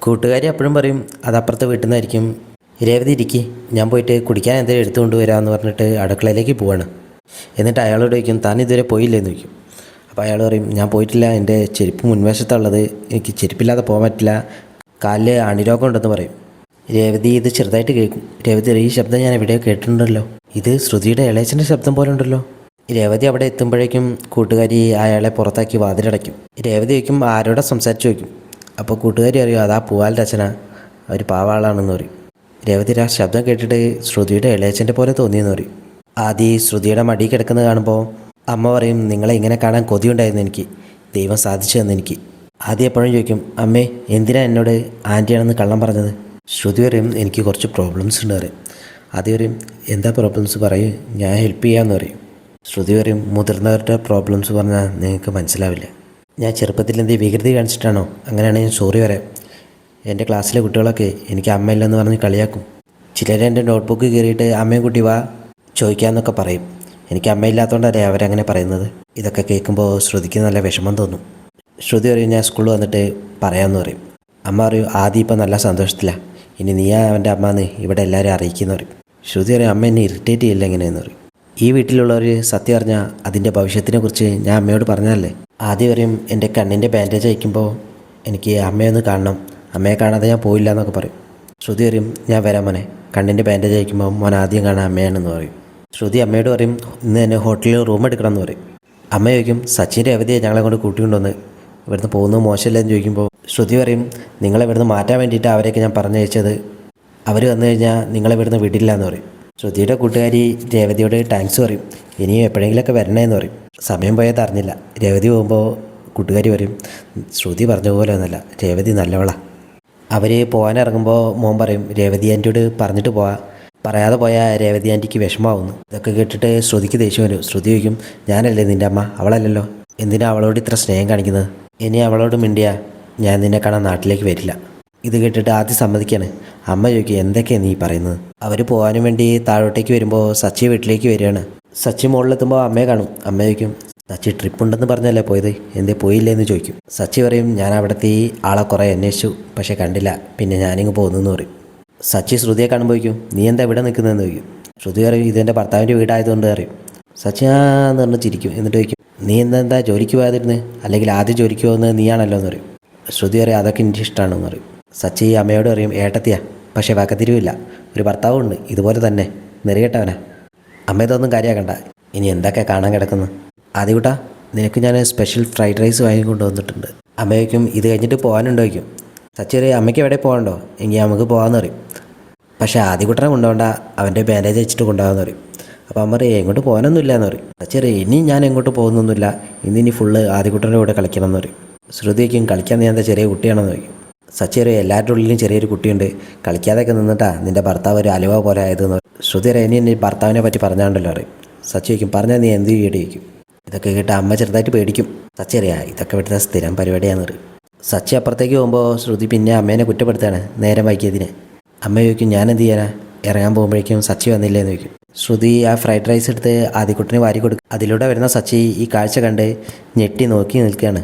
കൂട്ടുകാരി എപ്പോഴും പറയും അതപ്പുറത്തെ വീട്ടിൽ നിന്നായിരിക്കും. രേവതി ഇരിക്കി, ഞാൻ പോയിട്ട് കുടിക്കാൻ എന്തെങ്കിലും എടുത്തുകൊണ്ട് വരാമെന്ന് പറഞ്ഞിട്ട് അടുക്കളയിലേക്ക് പോവാണ്. എന്നിട്ട് അയാളോട് ചോദിക്കും, താൻ ഇതുവരെ പോയില്ലേന്ന് ചോദിക്കും. അപ്പോൾ അയാൾ പറയും, ഞാൻ പോയിട്ടില്ല, എൻ്റെ ചെരുപ്പ് മുൻവശത്തുള്ളത്, എനിക്ക് ചെരുപ്പില്ലാതെ പോകാൻ പറ്റില്ല, കാലിൽ അണിരോഗം ഉണ്ടെന്ന് പറയും. രേവതി ഇത് ചെറുതായിട്ട് കേൾക്കും. രേവതി, ഈ ശബ്ദം ഞാൻ എവിടെയോ കേട്ടിട്ടുണ്ടല്ലോ, ഇത് ശ്രുതിയുടെ ഇളയച്ചൻ്റെ ശബ്ദം പോലെ ഉണ്ടല്ലോ. രേവതി അവിടെ എത്തുമ്പോഴേക്കും കൂട്ടുകാരി അയാളെ പുറത്താക്കി വാതിലടയ്ക്കും. രേവതി ചോദിക്കും, ആരോടെ സംസാരിച്ച് ചോദിക്കും. അപ്പോൾ കൂട്ടുകാരി അറിയും, അതാ പൂവാലിൻ്റെ അച്ഛനാ, അവർ പാവാളാണെന്ന് പറയും. രേവതി ആ ശബ്ദം കേട്ടിട്ട് ശ്രുതിയുടെ ഇളയച്ചൻ്റെ പോലെ തോന്നിയെന്ന് പറയും. ആദ്യം ശ്രുതിയുടെ മടി കിടക്കുന്നത് കാണുമ്പോൾ അമ്മ പറയും, നിങ്ങളെ ഇങ്ങനെ കാണാൻ കൊതിയുണ്ടായിരുന്നു എനിക്ക്, ദൈവം സാധിച്ചു തന്നെനിക്ക്. ആദ്യം എപ്പോഴും ചോദിക്കും, അമ്മേ എന്തിനാ എന്നോട് ആൻറ്റിയാണെന്ന് കള്ളം പറഞ്ഞത്? ശ്രുതി പറയും, എനിക്ക് കുറച്ച് പ്രോബ്ലംസ് ഉണ്ട് പറയും. ആദ്യം പറയും, എന്താ പ്രോബ്ലംസ് പറയും, ഞാൻ ഹെൽപ്പ് ചെയ്യാമെന്ന് പറയും. ശ്രുതി പറയും, മുതിർന്നവരുടെ പ്രോബ്ലംസ് പറഞ്ഞാൽ നിങ്ങൾക്ക് മനസ്സിലാവില്ല. ഞാൻ ചെറുപ്പത്തിൽ എന്ത് വികൃതി കാണിച്ചിട്ടാണോ? അങ്ങനെയാണെങ്കിൽ സോറി പറയാം. എൻ്റെ ക്ലാസ്സിലെ കുട്ടികളൊക്കെ എനിക്ക് അമ്മയില്ലെന്ന് പറഞ്ഞ് കളിയാക്കും. ചിലർ എൻ്റെ നോട്ട്ബുക്ക് കയറിയിട്ട് അമ്മയും കുട്ടി വാ ചോദിക്കാമെന്നൊക്കെ പറയും. എനിക്ക് അമ്മയില്ലാത്തതുകൊണ്ടല്ലേ അവരങ്ങനെ പറയുന്നത്. ഇതൊക്കെ കേൾക്കുമ്പോൾ ശ്രുതിക്ക് നല്ല വിഷമം തോന്നും. ശ്രുതി പറയും, ഞാൻ സ്കൂളിൽ വന്നിട്ട് പറയാമെന്ന് പറയും. അമ്മ പറയും, ആദ്യം ഇപ്പം നല്ല സന്തോഷത്തിലാണ്, ഇനി നീയാ അവൻ്റെ അമ്മയെന്ന് ഇവിടെ എല്ലാവരും അറിയിക്കുമെന്ന് പറയും. ശ്രുതി പറയും, അമ്മ എന്നെ ഇറിറ്റേറ്റ് ചെയ്യില്ല എങ്ങനെയെന്ന് പറയും. ഈ വീട്ടിലുള്ളവർ സത്യം അറിഞ്ഞാൽ അതിൻ്റെ ഭവിഷ്യത്തിനെ കുറിച്ച് ഞാൻ അമ്മയോട് പറഞ്ഞതല്ലേ. ആദ്യം പറയും, എൻ്റെ കണ്ണിൻ്റെ ബാൻഡേജ് അയക്കുമ്പോൾ എനിക്ക് അമ്മയൊന്ന് കാണണം, അമ്മയെ കാണാതെ ഞാൻ പോയില്ല എന്നൊക്കെ പറയും. ശ്രുതി പറയും, ഞാൻ വരാം മോനെ, കണ്ണിൻ്റെ ബാൻഡേജ് അയക്കുമ്പോൾ മോൻ ആദ്യം കാണാൻ അമ്മയാണെന്ന് പറയും. ശ്രുതി അമ്മയോട് പറയും, ഇന്ന് തന്നെ ഹോട്ടലിൽ റൂം എടുക്കണം എന്ന് പറയും. അമ്മ ചോദിക്കും, സച്ചിൻ്റെ അവധിയെ ഞങ്ങളെ കൊണ്ട് കൂട്ടിക്കൊണ്ടുവന്ന് ഇവിടുന്ന് പോകുന്നത് മോശമില്ലെന്ന് ചോദിക്കുമ്പോൾ ശ്രുതി പറയും, നിങ്ങളെ ഇവിടുന്ന് മാറ്റാൻ വേണ്ടിയിട്ട് അവരെയൊക്കെ ഞാൻ പറഞ്ഞയച്ചത്, അവർ വന്നു കഴിഞ്ഞാൽ നിങ്ങളെ ഇവിടുന്ന് വിടില്ല എന്ന് പറയും. ശ്രുതിയുടെ കൂട്ടുകാരി രേവതിയോട് താങ്ക്സ് പറയും, ഇനിയും എപ്പോഴെങ്കിലുമൊക്കെ വരണേന്ന് പറയും. സമയം പോയത് അറിഞ്ഞില്ല. രേവതി പോകുമ്പോൾ കൂട്ടുകാരി പറയും, ശ്രുതി പറഞ്ഞ പോലെ ഒന്നല്ല, രേവതി നല്ലവളാണ്. അവർ പോകാനിറങ്ങുമ്പോൾ മോൻ പറയും, രേവതി ആൻറ്റിയോട് പറഞ്ഞിട്ട് പറയാതെ പോയാൽ രേവതി ആൻറ്റിക്ക് വിഷമമാവുന്നു. ഇതൊക്കെ കേട്ടിട്ട് ശ്രുതിക്ക് ദേഷ്യം വരും. ശ്രുതി ചോദിക്കും, ഞാനല്ലേ നിൻ്റെ അമ്മ, അവളല്ലല്ലോ, എന്തിനാ അവളോട് ഇത്ര സ്നേഹം കാണിക്കുന്നത്? ഇനി അവളോട് മിണ്ടിയാ ഞാൻ നിന്നെ കാണാൻ നാട്ടിലേക്ക് വരില്ല. ഇത് കേട്ടിട്ട് ആദ്യം സമ്മതിക്കാണ്. അമ്മ ചോദിക്കും, എന്തൊക്കെയാണ് നീ പറയുന്നത്? അവർ പോകാനും വേണ്ടി താഴോട്ടേക്ക് വരുമ്പോൾ സച്ചി വീട്ടിലേക്ക് വരികയാണ്. സച്ചി മുകളിലെത്തുമ്പോൾ അമ്മയെ കാണും. അമ്മ ചോദിക്കും, സച്ചി ട്രിപ്പ് ഉണ്ടെന്ന് പറഞ്ഞല്ലേ പോയത്, എന്തേ പോയില്ലേ എന്ന് ചോദിക്കും. സച്ചി പറയും, ഞാൻ അവിടുത്തെ ഈ ആളെ കുറേ അന്വേഷിച്ചു, പക്ഷേ കണ്ടില്ല, പിന്നെ ഞാനിങ്ങ് പോകുന്നെന്ന് പറയും. സച്ചി ശ്രുതിയെ കാണുമ്പോൾ ചോദിക്കും, നീ എന്താ ഇവിടെ നിൽക്കുന്നതെന്ന് ചോദിക്കും. ശ്രുതി പറയും, ഇതെൻ്റെ ഭർത്താവിൻ്റെ വീടായതുകൊണ്ട് അറിയും. സച്ചി എന്ന് പറഞ്ഞ് ചിരിക്കും. എന്നിട്ട് ചോദിക്കും, നീ എന്താ ജോലിക്ക് പോകാതിരുന്ന്, അല്ലെങ്കിൽ ആദ്യം ജോലിക്ക് പോകുന്നത് നീയാണല്ലോ എന്ന് പറയും. ശ്രുതി പറയും, അതൊക്കെ എനിക്ക് ഇഷ്ടമാണെന്ന് പറയും. സച്ചി അമ്മയോട് പറയും, ഏട്ടത്തിയാ, പക്ഷേ വകതിരിവില്ല, ഒരു ഭർത്താവുണ്ട്, ഇതുപോലെ തന്നെ നെറികെട്ടവനാ. അമ്മ ഇതൊന്നും കാര്യമാക്കണ്ട, ഇനി എന്തൊക്കെ കാണാൻ കിടക്കുന്നു. ആദ്യകൂട്ടാ, നിനക്ക് ഞാൻ സ്പെഷ്യൽ ഫ്രൈഡ് റൈസ് വാങ്ങി കൊണ്ടുവന്നിട്ടുണ്ട്. അമ്മ ചോദിക്കും, ഇത് കഴിഞ്ഞിട്ട് പോകാനുണ്ടോ ചോദിക്കും. സച്ചി പറയും, അമ്മയ്ക്ക് എവിടെ പോകണ്ടോ, എങ്കിൽ നമുക്ക് പോകാമെന്ന് പറയും. പക്ഷേ ആദ്യകൂട്ടനെ കൊണ്ടുപോകണ്ട, അവൻ്റെ ബാൻഡേജ് വെച്ചിട്ട് കൊണ്ടുപോകാമെന്ന് പറയും. അപ്പോൾ അമ്മ പറയും, എങ്ങോട്ട് പോകാനൊന്നുമില്ല എന്ന് പറയും. സച്ചി പറയും, ഇനി ഞാൻ എങ്ങോട്ട് പോകുന്നൊന്നുമില്ല, ഇന്നിനി ഫുള്ള് ആദ്യകൂട്ടൻ്റെ കൂടെ കളിക്കണം എന്ന് പറയും. ശ്രുതിക്കും, കളിക്കാൻ നീ എന്താ ചെറിയ കുട്ടിയാണെന്ന് ചോദിക്കും. സച്ചി പറയും, എല്ലാവരുടെ ഉള്ളിലും ചെറിയൊരു കുട്ടിയുണ്ട്, കളിക്കാതെയൊക്കെ നിന്നിട്ടാ നിൻ്റെ ഭർത്താവ് ഒരു അലുവ പോലെ ആയതെന്ന് പറയും. ശ്രുതി പറയും, ഇനി ഭർത്താവിനെ പറ്റി പറഞ്ഞാണ്ടല്ലോ പറയും. സച്ചി ചോദിക്കും, പറഞ്ഞാൽ നീ എന്ത് ചെയ്യേണ്ടി ചോദിക്കും. ഇതൊക്കെ കേട്ട് അമ്മ ചെറുതായിട്ട് പേടിക്കും. സച്ചി അറിയാം, ഇതൊക്കെ ഇവിടുത്തെ സ്ഥിരം പരിപാടിയാണെന്ന് പറയും. സച്ചി അപ്പുറത്തേക്ക് പോകുമ്പോൾ ശ്രുതി പിന്നെ അമ്മേനെ കുറ്റപ്പെടുത്തുകയാണ്, നേരം വൈകിയതിന്. അമ്മ ചോദിക്കും, ഞാൻ എന്ത് ചെയ്യാനാ, ഇറങ്ങാൻ പോകുമ്പോഴേക്കും സച്ചി വന്നില്ലേന്ന് ചോദിക്കും. ശ്രുതി ആ ഫ്രൈഡ് റൈസ് എടുത്ത് ആദ്യക്കുട്ടിന് വാരി കൊടുക്കും. അതിലൂടെ വരുന്ന സച്ചി ഈ കാഴ്ച കണ്ട് ഞെട്ടി നോക്കി നിൽക്കുകയാണ്.